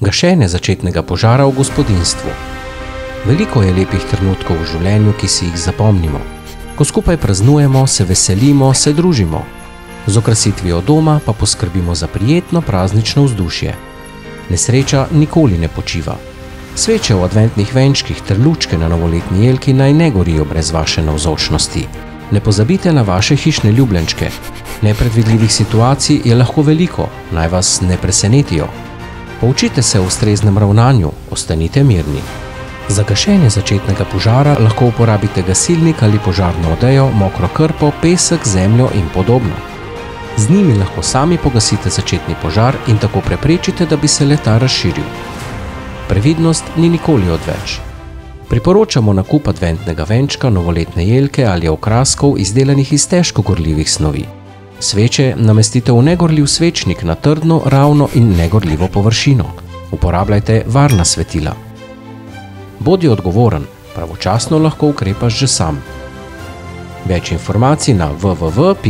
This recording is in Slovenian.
Gašenje začetnega požara v gospodinjstvu. Veliko je lepih trenutkov v življenju, ki si jih zapomnimo. Ko skupaj praznujemo, se veselimo, se družimo. Z okrasitvijo doma pa poskrbimo za prijetno praznično vzdušje. Nesreča nikoli ne počiva. Sveče v adventnih venčkih ter lučke na novoletni jelki naj ne gorijo brez vaše navzočnosti. Ne pozabite na vaše hišne ljubljenčke. Nepredvidljivih situacij je lahko veliko, naj vas ne presenetijo. Poučite se o ustreznem ravnanju, ostanite mirni. Za gašenje začetnega požara lahko uporabite gasilnik ali požarno odejo, mokro krpo, pesek, zemljo in podobno. Z njimi lahko sami pogasite začetni požar in tako preprečite, da bi se le-ta razširil. Previdnost ni nikoli odveč. Priporočamo nakup adventnega venčka, novoletne jelke ali okraskov izdelanih iz težko gorljivih snovi. Sveče namestite v negorljiv svečnik na trdno, ravno in negorljivo površino. Uporabljajte varna svetila. Bodi odgovoren, pravočasno lahko ukrepaš že sam. Več informacij na www.gov.si.